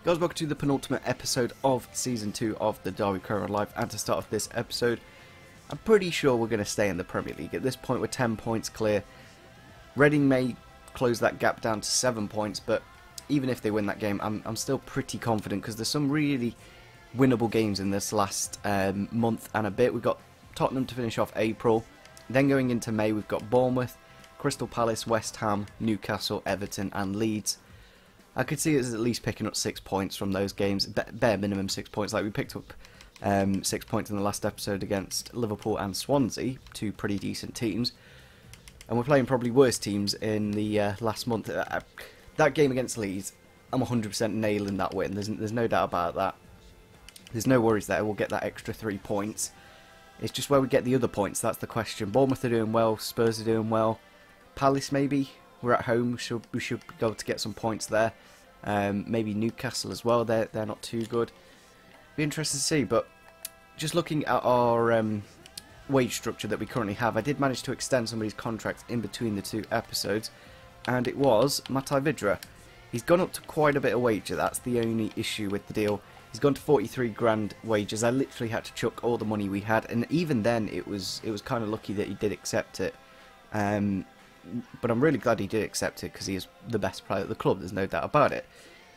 Guys, welcome to the penultimate episode of Season 2 of the Derby Courier Live, and to start off this episode, I'm pretty sure we're going to stay in the Premier League. At this point, we're 10 points clear. Reading may close that gap down to 7 points, but even if they win that game, I'm still pretty confident, because there's some really winnable games in this last month and a bit. We've got Tottenham to finish off April, then going into May we've got Bournemouth, Crystal Palace, West Ham, Newcastle, Everton and Leeds. I could see us at least picking up 6 points from those games, bare minimum 6 points. Like we picked up 6 points in the last episode against Liverpool and Swansea, two pretty decent teams. And we're playing probably worse teams in the last month. That game against Leeds, I'm 100% nailing that win. There's no doubt about that. There's no worries there. We'll get that extra 3 points. It's just where we get the other points, that's the question. Bournemouth are doing well, Spurs are doing well. Palace maybe. We're at home, we should be able to get some points there. Maybe Newcastle as well, they're not too good. Be interested to see, but just looking at our wage structure that we currently have, I did manage to extend somebody's contract in between the 2 episodes, and it was Matai Vidra. He's gone up to quite a bit of wager, that's the only issue with the deal. He's gone to 43 grand wages. I literally had to chuck all the money we had, and even then it was kind of lucky that he did accept it. But I'm really glad he did accept it, because he is the best player at the club, there's no doubt about it.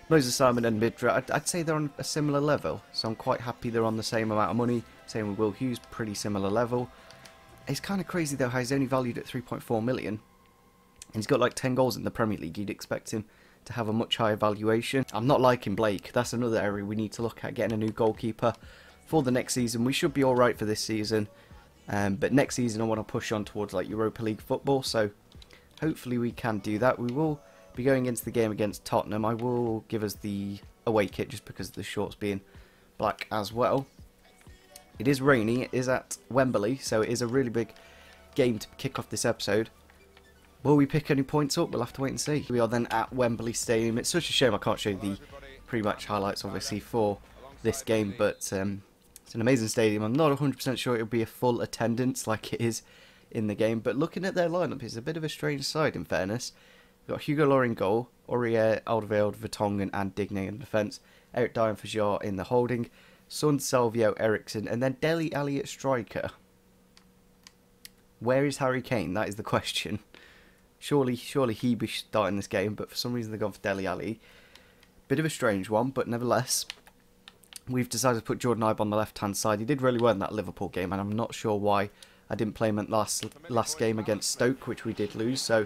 Moses Simon and Vidra, I'd say they're on a similar level, so I'm quite happy they're on the same amount of money. Same with Will Hughes, pretty similar level. It's kind of crazy though how he's only valued at 3.4 million. And he's got like 10 goals in the Premier League, you'd expect him to have a much higher valuation. I'm not liking Blake, that's another area we need to look at, getting a new goalkeeper for the next season. We should be alright for this season, but next season I want to push on towards like Europa League football, so hopefully we can do that. We will be going into the game against Tottenham. I will give us the away kit just because of the shorts being black as well. It is rainy, it is at Wembley, so it is a really big game to kick off this episode. Will we pick any points up? We'll have to wait and see. We are then at Wembley Stadium. It's such a shame I can't show you the pre-match highlights obviously for this game, but it's an amazing stadium. I'm not 100% sure it'll be a full attendance like it is in the game, but looking at their lineup, it's a bit of a strange side in fairness. We've got Hugo Lloris in goal, Aurier, Alderweireld, Vertonghen and Digne in defence, Eric Dyer and Fajar in the holding, Son, Salvio, Ericsson, and then Dele Alli at striker. Where is Harry Kane? That is the question. Surely he'd be starting this game, but for some reason they've gone for Dele Alli. Bit of a strange one, but nevertheless, we've decided to put Jordan Ibe on the left-hand side. He did really well in that Liverpool game, and I'm not sure why I didn't play him at last game against Stoke, which we did lose. So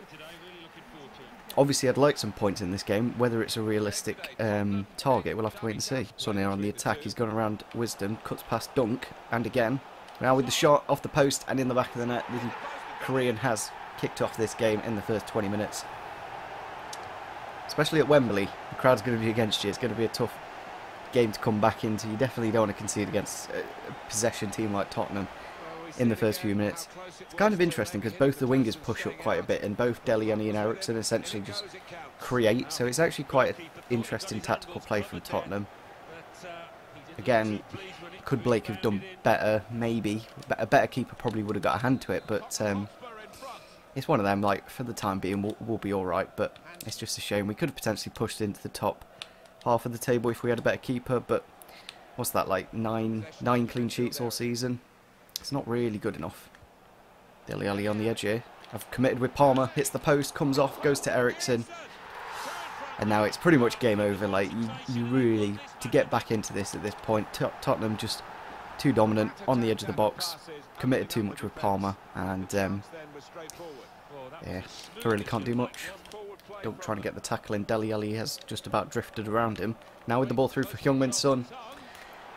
obviously I'd like some points in this game. Whether it's a realistic target, we'll have to wait and see. Son here on the attack, he's gone around Wisdom, cuts past Dunk, and again, now with the shot off the post and in the back of the net, the Korean has kicked off this game in the first 20 minutes. Especially at Wembley, the crowd's going to be against you. It's going to be a tough game to come back into. You definitely don't want to concede against a possession team like Tottenham in the first few minutes. It's kind of interesting because both the wingers push up quite a bit, and both Dele Alli and Ericsson essentially just create, so it's actually quite an interesting tactical play from Tottenham. Again, could Blake have done better? Maybe. A better keeper probably would have got a hand to it, but it's one of them, like, for the time being we'll be alright, but it's just a shame. We could have potentially pushed into the top half of the table if we had a better keeper, but what's that, like nine clean sheets all season? It's not really good enough. Dele Alli on the edge here. I've committed with Palmer, hits the post, comes off, goes to Ericsson. And now it's pretty much game over. Like, you really, to get back into this at this point, Tottenham just too dominant on the edge of the box. Committed too much with Palmer, and yeah, really can't do much. Don't try to get the tackle in. Dele Alli has just about drifted around him. Now with the ball through for Heung-min Son.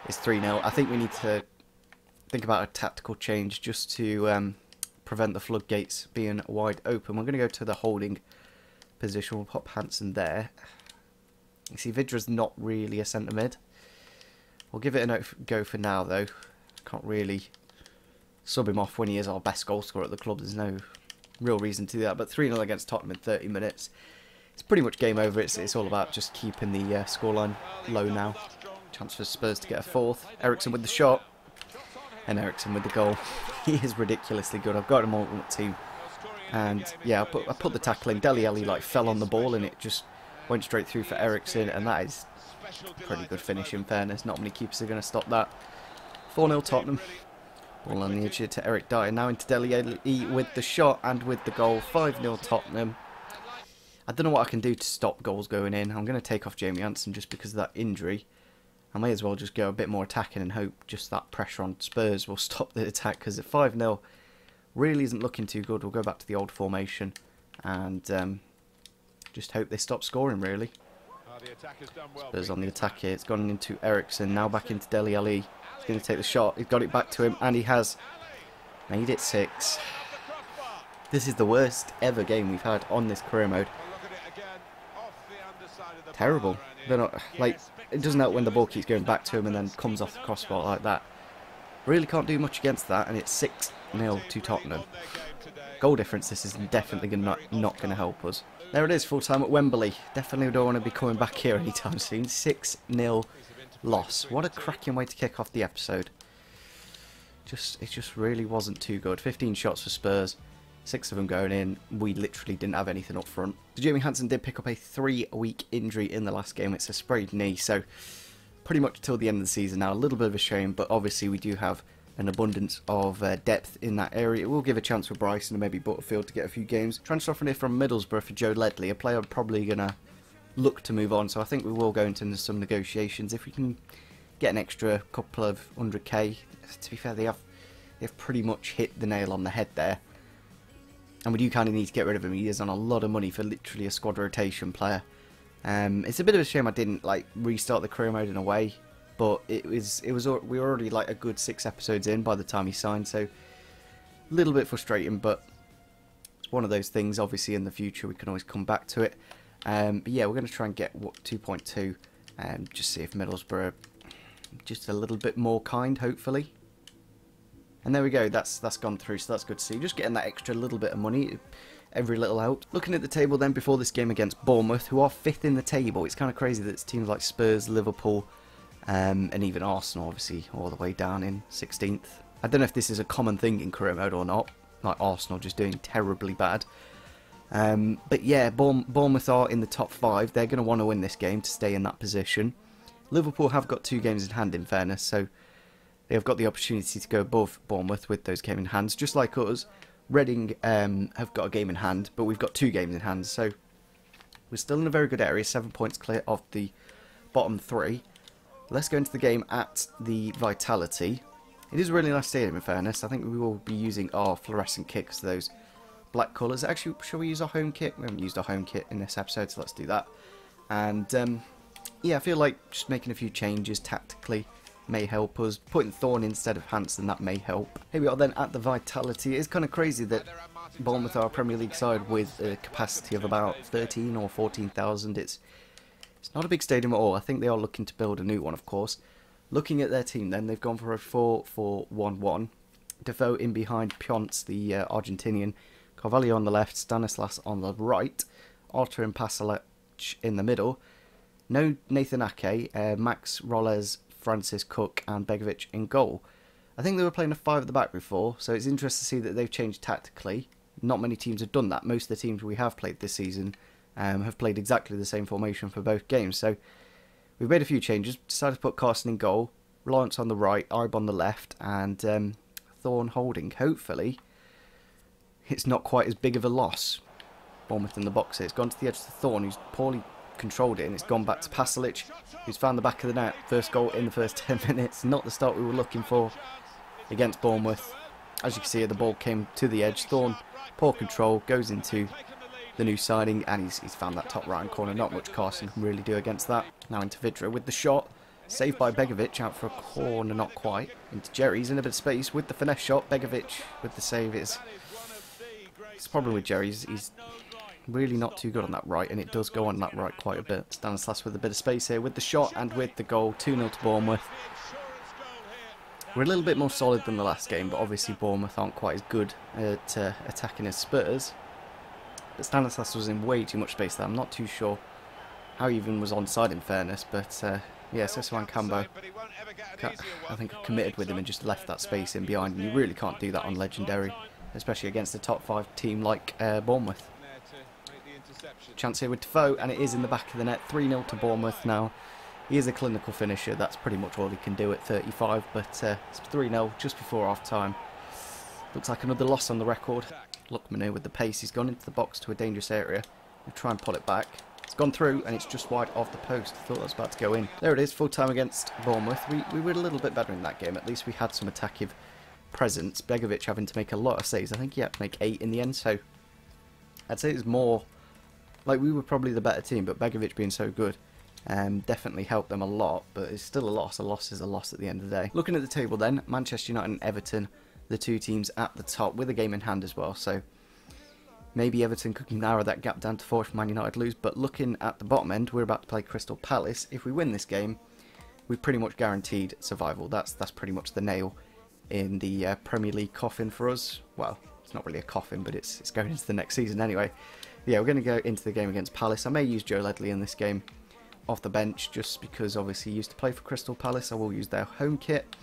It's 3-0. I think we need to think about a tactical change just to prevent the floodgates being wide open. We're going to go to the holding position. We'll pop Hansen there. You see, Vidra's not really a centre mid. We'll give it a go for now, though. Can't really sub him off when he is our best goal scorer at the club. There's no real reason to do that. But 3-0 against Tottenham in 30 minutes. It's pretty much game over. It's all about just keeping the scoreline low now. Chance for Spurs to get a fourth. Ericsson with the shot. And Ericsson with the goal. He is ridiculously good. I've got him on the team. And yeah, I put the tackle in. Dele Alli like fell on the ball and it just went straight through for Ericsson, and that is Pretty good finish in fairness. Not many keepers are going to stop that. 4-0 Tottenham. Ball on the edge here to Eric Dyer. Now into Dele Alli with the shot and with the goal. 5-0 Tottenham. I don't know what I can do to stop goals going in. I'm going to take off Jamie Hansen just because of that injury. I may as well just go a bit more attacking and hope just that pressure on Spurs will stop the attack, because at 5-0 really isn't looking too good. We'll go back to the old formation and just hope they stop scoring, really. Spurs on the attack here. It's gone into Ericsson. Now back into Dele Alli. He's going to take the shot. He's got it back to him, and he has made it 6. This is the worst ever game we've had on this career mode. Terrible. They're not, like, it doesn't help when the ball keeps going back to him and then comes off the crossbar like that. Really can't do much against that, and it's 6-0 to Tottenham. Goal difference, this is definitely not going to help us. There it is, full time at Wembley. Definitely don't want to be coming back here anytime soon. 6-0 loss. What a cracking way to kick off the episode. It just really wasn't too good. 15 shots for Spurs, 6 of them going in. We literally didn't have anything up front. Jamie Hansen did pick up a 3-week injury in the last game. It's a sprayed knee, so pretty much till the end of the season now. A little bit of a shame, but obviously we do have an abundance of depth in that area. It will give a chance for Bryson and maybe Butterfield to get a few games. Transfer offer here from Middlesbrough for Joe Ledley, a player I'm probably going to look to move on, so I think we will go into some negotiations. If we can get an extra couple of 100k, to be fair, they've pretty much hit the nail on the head there. And we do kind of need to get rid of him. He is on a lot of money for literally a squad rotation player. It's a bit of a shame I didn't like restart the career mode in a way, but we were already like a good 6 episodes in by the time he signed, so a little bit frustrating, but it's one of those things. Obviously in the future we can always come back to it. But yeah, we're going to try and get 2.2 and just see if Middlesbrough are just a little bit more kind, hopefully. And there we go, that's gone through, so that's good to see. Just getting that extra little bit of money, every little helps. Looking at the table then before this game against Bournemouth, who are 5th in the table. It's kind of crazy that it's teams like Spurs, Liverpool, and even Arsenal, obviously, all the way down in 16th. I don't know if this is a common thing in career mode or not, like Arsenal just doing terribly bad. But yeah, Bournemouth are in the top 5. They're going to want to win this game to stay in that position. Liverpool have got 2 games in hand, in fairness, so they have got the opportunity to go above Bournemouth with those games in hand. Just like us, Reading have got a game in hand, but we've got 2 games in hand, so we're still in a very good area, 7 points clear of the bottom 3. Let's go into the game at the Vitality. It is a really nice stadium, in fairness. I think we will be using our fluorescent kit because those black colours. Actually, shall we use our home kit? We haven't used our home kit in this episode, so let's do that. And yeah, I feel like just making a few changes tactically may help us. Putting Thorne instead of Hansen, that may help. Here we are then at the Vitality. It's kind of crazy that Bournemouth are a Premier League side with a capacity of about 13 or 14,000. It's not a big stadium at all. I think they are looking to build a new one, of course. Looking at their team then, they've gone for a 4-4-1-1. Defoe in behind Pionce, the Argentinian. Carvalho on the left, Stanislas on the right. Arthur and Pasalic in the middle. No Nathan Ake, Max Rolles, Francis Cook and Begovic in goal. I think they were playing a 5 at the back before, so it's interesting to see that they've changed tactically. Not many teams have done that. Most of the teams we have played this season have played exactly the same formation for both games. So we've made a few changes. Decided to put Carson in goal, Reliance on the right, Ibe on the left, and Thorne holding. Hopefully it's not quite as big of a loss. Bournemouth in the box here. It's gone to the edge to Thorne, who's poorly controlled it, and it's gone back to Pasalic, who's found the back of the net. First goal in the first 10 minutes. Not the start we were looking for against Bournemouth. As you can see, the ball came to the edge. Thorne, poor control, goes into the new signing, and he's found that top right-hand corner. Not much Carson can really do against that. Now into Vidra with the shot. Saved by Begovic, out for a corner, not quite. Into Jerry, he's in a bit of space with the finesse shot. Begovic with the save. It's the problem with Jerry, he's really not too good on that right, and it does go on that right quite a bit. Stanislas with a bit of space here with the shot and with the goal. 2-0 to Bournemouth. We're a little bit more solid than the last game, but obviously Bournemouth aren't quite as good at attacking as Spurs. But Stanislas was in way too much space there. I'm not too sure how he even was onside, in fairness, but yeah, Seswan Cambo, I think, committed with him and just left that space in behind, and you really can't do that on Legendary, especially against a top 5 team like Bournemouth. Chance here with Defoe, and it is in the back of the net. 3-0 to Bournemouth now. He is a clinical finisher, that's pretty much all he can do at 35, but it's 3-0 just before half time. Looks like another loss on the record. Lukepingu with the pace, he's gone into the box to a dangerous area. We'll try and pull it back. It's gone through and it's just wide of the post. I thought that was about to go in. There it is, full time against Bournemouth. We were a little bit better in that game, at least we had some attacking presence. Begovic having to make a lot of saves, I think he had to make 8 in the end, so I'd say it's more, like we were probably the better team, but Begovic being so good definitely helped them a lot, but it's still a loss. A loss is a loss at the end of the day. Looking at the table then, Manchester United and Everton, the two teams at the top with a game in hand as well, so maybe Everton could narrow that gap down to 4 if Man United lose, but looking at the bottom end, we're about to play Crystal Palace. If we win this game, we've pretty much guaranteed survival. That's pretty much the nail in the Premier League coffin for us. Well, it's not really a coffin, but it's going into the next season anyway. Yeah, we're going to go into the game against Palace. I may use Joe Ledley in this game off the bench, just because obviously he used to play for Crystal Palace. I will use their home kit.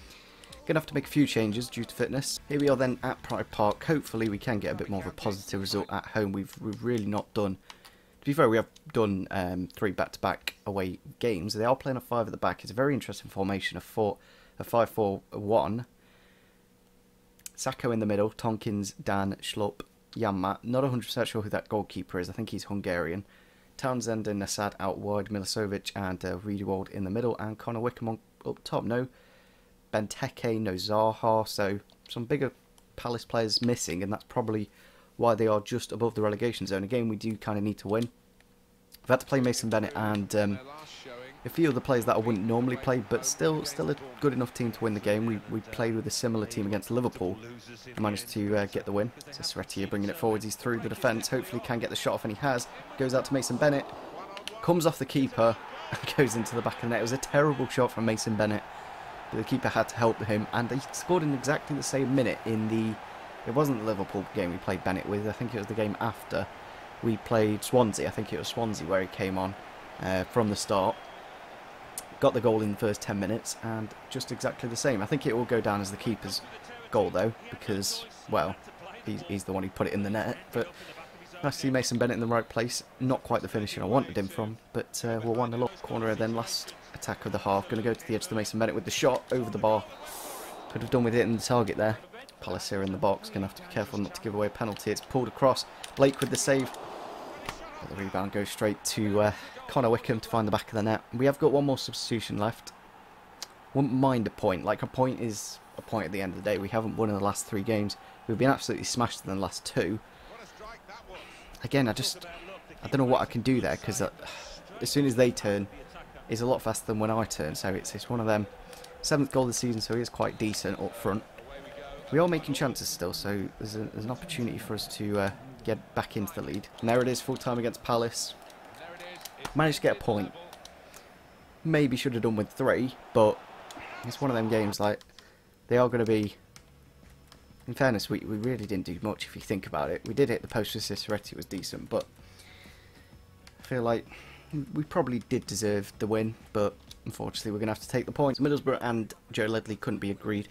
Going to have to make a few changes due to fitness. Here we are then at Pride Park. Hopefully we can get a bit more of a positive result at home. We've really not done, to be fair, we have done 3 back-to-back away games. They are playing a 5 at the back. It's a very interesting formation, a 5-4-1. Sacco in the middle, Tonkins, Dan, Schlupp, Janmat. Not 100% sure who that goalkeeper is. I think he's Hungarian. Townsend and Nassad out wide, Milicevic and Riedewald in the middle, and Connor Wickham up top. No Benteke, no Zaha, so some bigger Palace players missing, and that's probably why they are just above the relegation zone. Again, we do kind of need to win. We've had to play Mason Bennett and a few of the players that I wouldn't normally play, but still a good enough team to win the game. We played with a similar team against Liverpool and managed to get the win. So Serretti bringing it forwards, he's through the defence, hopefully can get the shot off, and he has. Goes out to Mason Bennett, comes off the keeper and goes into the back of the net. It was a terrible shot from Mason Bennett, but the keeper had to help him, and he scored in exactly the same minute in the, it wasn't the Liverpool game we played Bennett with, I think it was the game after. We played Swansea, I think it was Swansea where he came on from the start. Got the goal in the first 10 minutes, and just exactly the same. I think it will go down as the keeper's goal though, because, well, he's the one who put it in the net. But nice to see Mason Bennett in the right place. Not quite the finishing I wanted him from, but we're 1-0 up. Corner then, last attack of the half. Going to go to the edge of the Mason Bennett with the shot over the bar. Could have done with it in the target there. Palace here in the box. Going to have to be careful not to give away a penalty. It's pulled across. Blake with the save. But the rebound goes straight to Connor Wickham to find the back of the net. We have got one more substitution left. Wouldn't mind a point. Like, a point is a point at the end of the day. We haven't won in the last 3 games. We've been absolutely smashed in the last 2. Again, I don't know what I can do there, because as soon as they turn, it's a lot faster than when I turn. So it's one of them. 7th goal of the season, so he is quite decent up front. We are making chances still, so there's an opportunity for us to get back into the lead. And there it is, full time against Palace. Managed to get a point. Maybe should have done with 3, but it's one of them games, like, they are going to be, in fairness, we really didn't do much if you think about it. We did hit the post with Serretti, was decent, but I feel like we probably did deserve the win, but unfortunately we're going to have to take the points. Middlesbrough and Joe Ledley couldn't be agreed.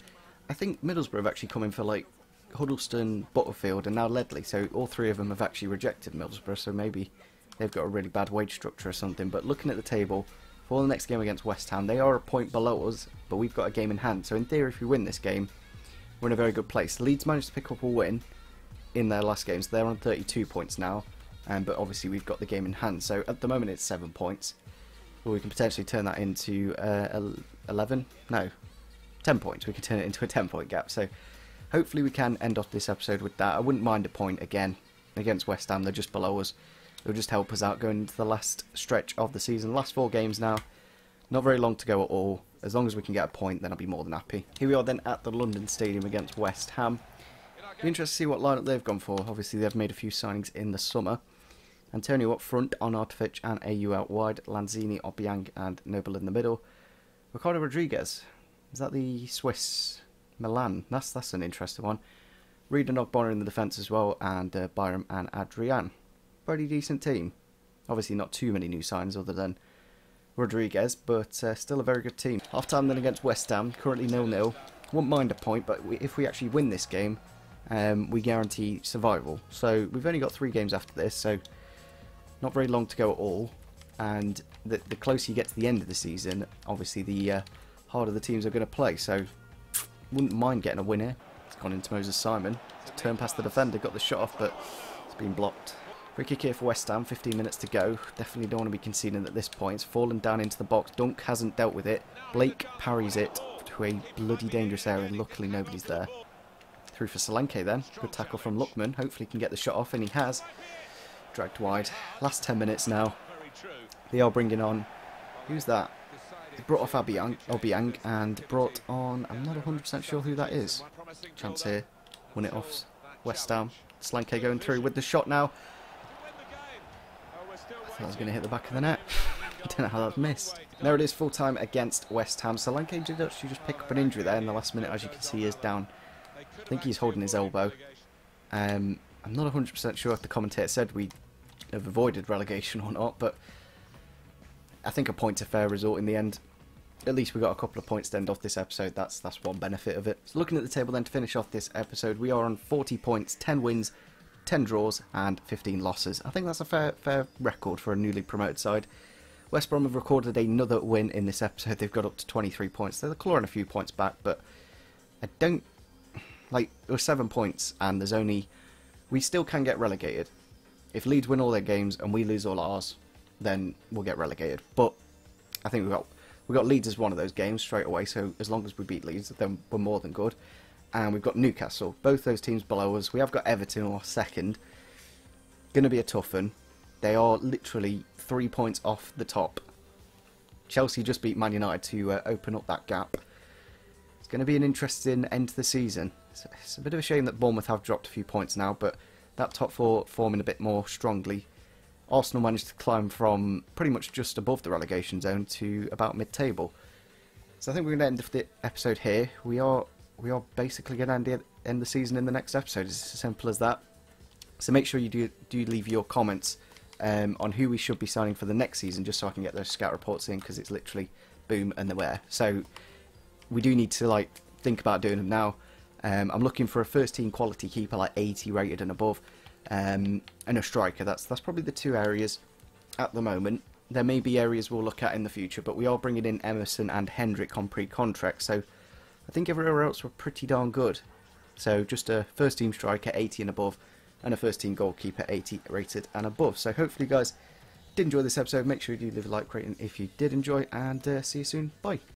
I think Middlesbrough have actually come in for, like, Huddleston, Butterfield and now Ledley, so all 3 of them have actually rejected Middlesbrough, so maybe they've got a really bad wage structure or something. But looking at the table, for the next game against West Ham, they are a point below us, but we've got a game in hand, so in theory if we win this game, we're in a very good place. Leeds managed to pick up a win in their last game, so they're on 32 points now, but obviously we've got the game in hand, so at the moment it's 7 points, but we can potentially turn that into 11, no, 10 points. We can turn it into a 10-point gap, so hopefully we can end off this episode with that. I wouldn't mind a point again against West Ham. They're just below us. It'll just help us out going into the last stretch of the season. Last 4 games now. Not very long to go at all. As long as we can get a point, then I'll be more than happy. Here we are then at the London Stadium against West Ham. Be interested to see what lineup they've gone for. Obviously they've made a few signings in the summer. Antonio up front, Arnautovic and AU out wide. Lanzini, Obiang and Noble in the middle. Ricardo Rodriguez. Is that the Swiss Milan? That's an interesting one. Reed and Ogbonna in the defence as well, and Byram and Adrian. Pretty decent team. Obviously not too many new signs other than Rodriguez, but still a very good team. Half time then against West Ham, currently 0-0. Wouldn't mind a point, but if we actually win this game, we guarantee survival. So we've only got 3 games after this, so not very long to go at all. and the closer you get to the end of the season, obviously the harder the teams are going to play. So wouldn't mind getting a win here. It's gone into Moses Simon. It's turned past the defender, got the shot off, but it's been blocked. Free kick here for West Ham, 15 minutes to go. Definitely don't want to be conceding at this point. It's fallen down into the box. Dunk hasn't dealt with it. Blake parries it to a bloody dangerous area. Luckily nobody's there. Through for Solanke then. Good tackle from Lukman. Hopefully he can get the shot off, and he has. Dragged wide. Last 10 minutes now. They are bringing on... Who's that? They brought off Obiang and brought on... I'm not 100% sure who that is. Chance here. Won it off West Ham. Solanke going through with the shot now. I thought I was going to hit the back of the net. I don't know how that missed. There it is, full time against West Ham. Solanke did actually just pick up an injury there in the last minute. As you can see, he is down. I think he's holding his elbow. I'm not 100% sure if the commentator said we have avoided relegation or not, but I think a point's a fair result in the end. At least we got a couple of points to end off this episode. That's one benefit of it. So looking at the table then to finish off this episode, we are on 40 points, 10 wins, 10 draws and 15 losses. I think that's a fair record for a newly promoted side. West Brom have recorded another win in this episode. They've got up to 23 points. They're clawing a few points back, but I don't... Like, there's 7 points and there's only... We still can get relegated. If Leeds win all their games and we lose all ours, then we'll get relegated. But I think we got Leeds as one of those games straight away, so as long as we beat Leeds, then we're more than good. And we've got Newcastle, both those teams below us. We have got Everton or second. Going to be a tough one. They are literally 3 points off the top. Chelsea just beat Man United to open up that gap. It's going to be an interesting end to the season. It's a bit of a shame that Bournemouth have dropped a few points now, but that top four forming a bit more strongly. Arsenal managed to climb from pretty much just above the relegation zone to about mid-table. So I think we're going to end the episode here. We are basically going to end the season in the next episode. It's as simple as that. So make sure you do leave your comments on who we should be signing for the next season, just so I can get those scout reports in, because it's literally boom and the where. So we do need to think about doing them now. I'm looking for a first team quality keeper, like 80 rated and above, and a striker. That's probably the two areas at the moment. There may be areas we'll look at in the future, but we are bringing in Emerson and Hendrick on pre-contract, so I think everywhere else we're pretty darn good. So just a first team striker 80 and above, and a first team goalkeeper 80 rated and above. So hopefully you guys did enjoy this episode. Make sure you do leave a like rating if you did enjoy, and see you soon. Bye.